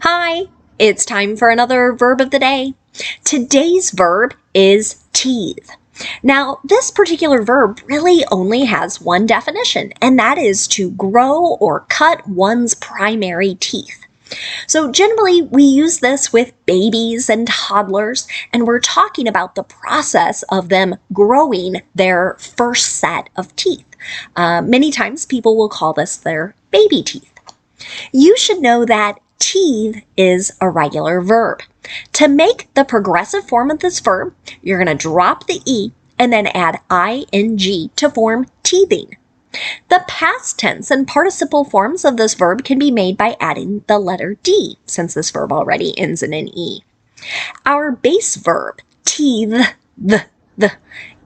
Hi, it's time for another verb of the day. Today's verb is teethe. Now, this particular verb really only has one definition, and that is to grow or cut one's primary teeth. So generally, we use this with babies and toddlers, and we're talking about the process of them growing their first set of teeth. Many times people will call this their baby teeth. You should know that teethe is a regular verb. To make the progressive form of this verb, you're going to drop the E and then add ing to form teething. The past tense and participle forms of this verb can be made by adding the letter D, since this verb already ends in an E. Our base verb, teethe,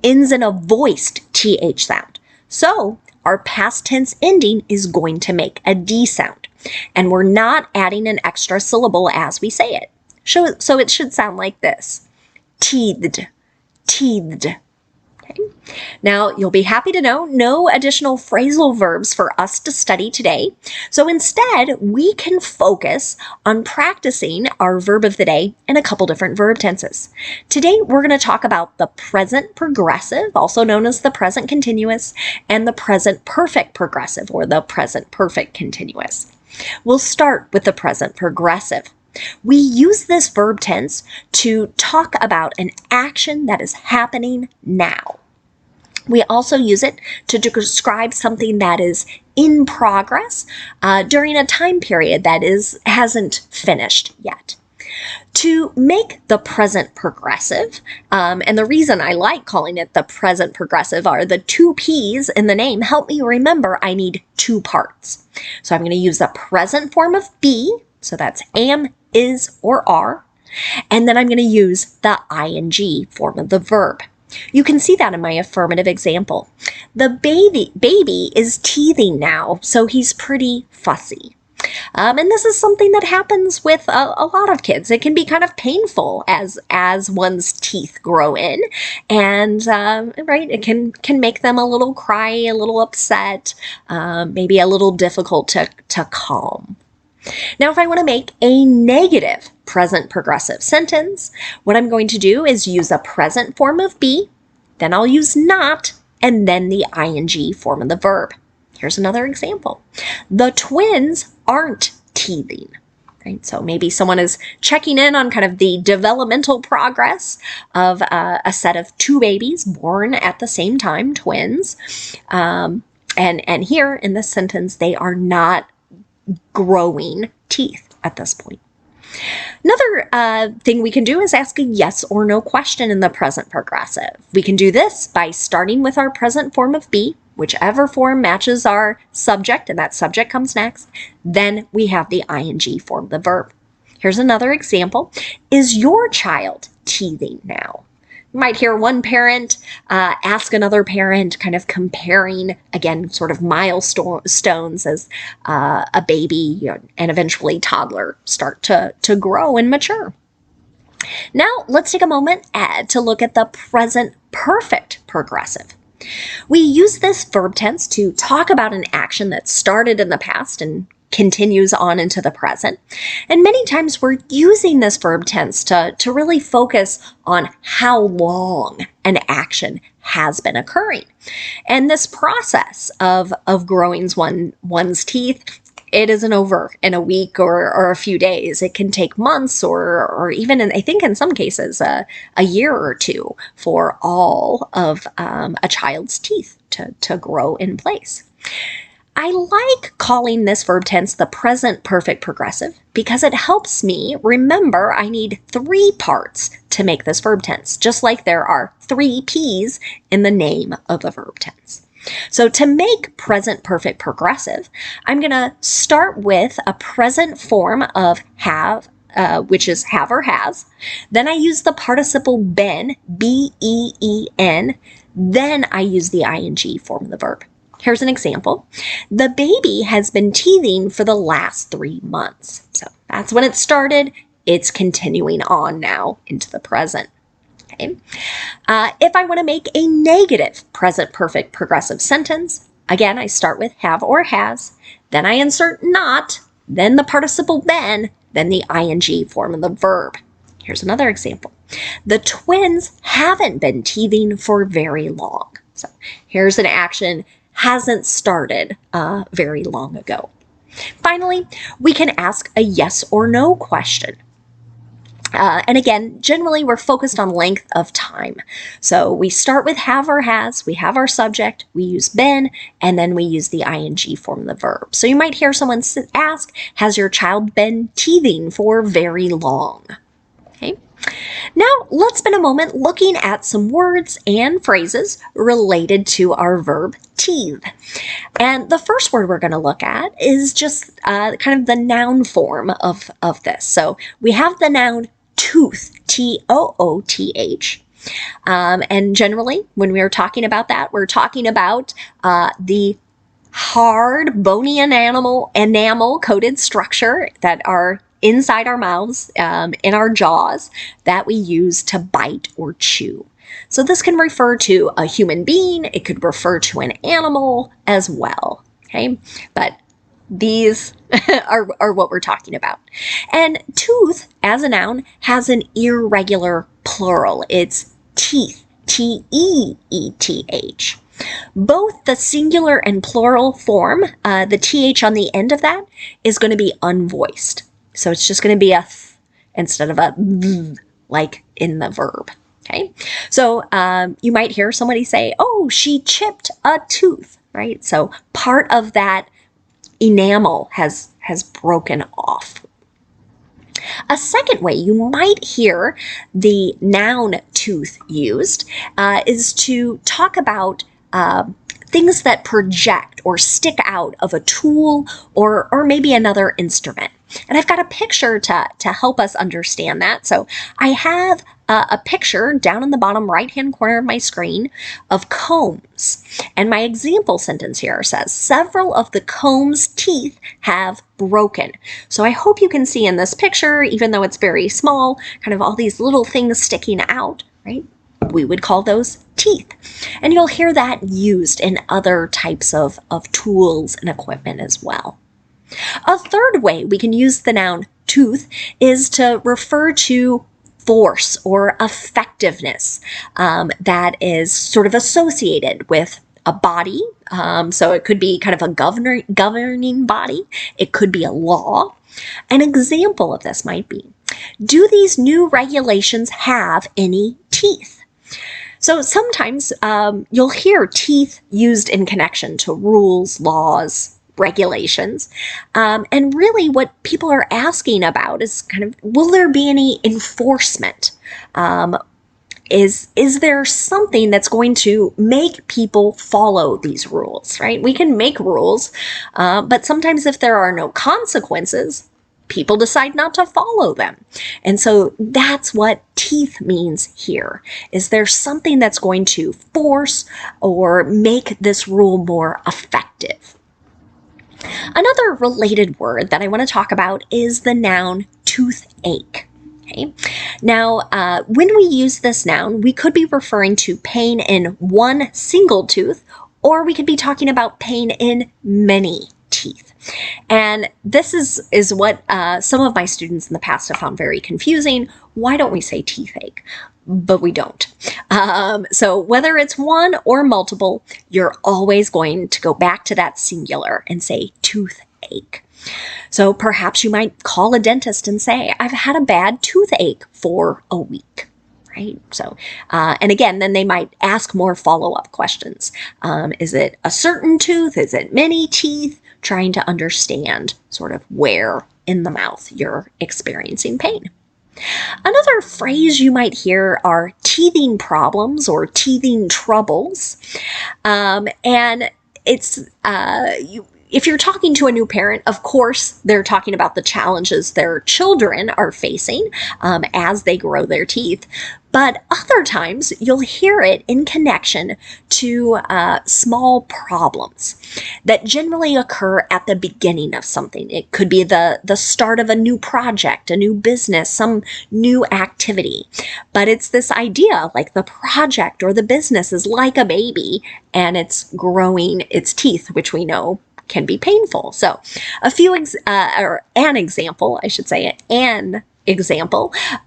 ends in a voiced TH sound. So our past tense ending is going to make a D sound, and we're not adding an extra syllable as we say it. So it should sound like this: teethed, teethed. Okay. Now, you'll be happy to know no additional phrasal verbs for us to study today. So instead, we can focus on practicing our verb of the day in a couple different verb tenses. Today, we're going to talk about the present progressive, also known as the present continuous, and the present perfect progressive, or the present perfect continuous. We'll start with the present progressive. We use this verb tense to talk about an action that is happening now. We also use it to describe something that is in progress during a time period that hasn't finished yet. To make the present progressive, and the reason I like calling it the present progressive are the two P's in the name help me remember I need two parts. So I'm going to use the present form of be, so that's am, is, or are, and then I'm going to use the ing form of the verb. You can see that in my affirmative example. The baby is teething now, so he's pretty fussy. And this is something that happens with a lot of kids. It can be kind of painful as one's teeth grow in, and right, it can make them a little cry, a little upset, maybe a little difficult to calm. Now, if I want to make a negative present progressive sentence, what I'm going to do is use a present form of be, then I'll use not, and then the ing form of the verb. Here's another example. The twins aren't teething. Right? So maybe someone is checking in on kind of the developmental progress of a set of two babies born at the same time, twins. And here in this sentence, they are not growing teeth at this point. Another thing we can do is ask a yes or no question in the present progressive. We can do this by starting with our present form of be, whichever form matches our subject, and that subject comes next. Then we have the ing form of the verb. Here's another example. Is your child teething now? You might hear one parent ask another parent, kind of comparing, again, sort of milestones as a baby and eventually toddler start to grow and mature. Now, let's take a moment to look at the present perfect progressive. We use this verb tense to talk about an action that started in the past and continues on into the present. And many times we're using this verb tense to really focus on how long an action has been occurring. And this process of growing one's teeth, it isn't over in a week or a few days. It can take months or even, I think in some cases, a year or two for all of a child's teeth to grow in place. I like calling this verb tense the present perfect progressive because it helps me remember I need three parts to make this verb tense, just like there are three P's in the name of the verb tense. So to make present perfect progressive, I'm going to start with a present form of have, which is have or has. Then I use the participle been, B-E-E-N. Then I use the ing form of the verb. Here's an example. The baby has been teething for the last 3 months. So that's when it started. It's continuing on now into the present. Okay. If I want to make a negative present perfect progressive sentence, again, I start with have or has, then I insert not, then the participle been, then the ing form of the verb. Here's another example. The twins haven't been teething for very long. So here's an action hasn't started very long ago. Finally, we can ask a yes or no question. And again, generally we're focused on length of time. So we start with have or has, we have our subject, we use been, and then we use the ing form of the verb. So you might hear someone ask, has your child been teething for very long? Okay. Now let's spend a moment looking at some words and phrases related to our verb teethe. And the first word we're going to look at is just kind of the noun form of this. So we have the noun tooth, T-O-O-T-H. And generally, when we are talking about that, we're talking about the hard, bony enamel-coated structure that are inside our mouths, in our jaws, that we use to bite or chew. So this can refer to a human being, it could refer to an animal as well, okay? But these are what we're talking about. And tooth, as a noun, has an irregular plural. It's teeth, T-E-E-T-H. Both the singular and plural form, the TH on the end of that is going to be unvoiced. So it's just going to be a th instead of a th, like in the verb. Okay, so you might hear somebody say, oh, she chipped a tooth, right? So part of that enamel has broken off. A second way you might hear the noun tooth used is to talk about things that project or stick out of a tool or maybe another instrument. And I've got a picture to help us understand that. So I have a picture down in the bottom right-hand corner of my screen of combs. And my example sentence here says, several of the comb's teeth have broken. So I hope you can see in this picture, even though it's very small, kind of all these little things sticking out, right? We would call those teeth. And you'll hear that used in other types of tools and equipment as well. A third way we can use the noun tooth is to refer to force or effectiveness that is sort of associated with a body. So it could be kind of a governing body. It could be a law. An example of this might be, do these new regulations have any teeth? So sometimes you'll hear teeth used in connection to rules, laws, regulations. And really what people are asking about is kind of, will there be any enforcement? Is there something that's going to make people follow these rules, right? We can make rules, but sometimes if there are no consequences, people decide not to follow them. And so that's what teeth means here. Is there something that's going to force or make this rule more effective? Another related word that I want to talk about is the noun toothache. Okay. Now, when we use this noun, we could be referring to pain in one single tooth, or we could be talking about pain in many teeth. And this is what some of my students in the past have found very confusing. Why don't we say toothache? But we don't. So whether it's one or multiple, you're always going to go back to that singular and say toothache. So perhaps you might call a dentist and say, I've had a bad toothache for a week, right? So, and again, then they might ask more follow-up questions. Is it a certain tooth? Is it many teeth? Trying to understand sort of where in the mouth you're experiencing pain. Another phrase you might hear are teething problems or teething troubles. And it's, if you're talking to a new parent, of course, they're talking about the challenges their children are facing as they grow their teeth. But other times, you'll hear it in connection to small problems that generally occur at the beginning of something. It could be the start of a new project, a new business, some new activity. But it's this idea, like the project or the business is like a baby, and it's growing its teeth, which we know can be painful. So an example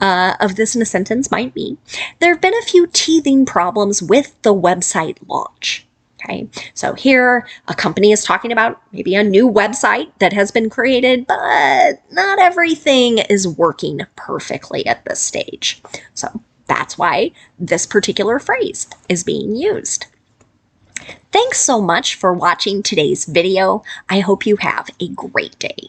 of this in a sentence might be, there have been a few teething problems with the website launch. Okay, so here a company is talking about maybe a new website that has been created, but not everything is working perfectly at this stage. So that's why this particular phrase is being used. Thanks so much for watching today's video. I hope you have a great day.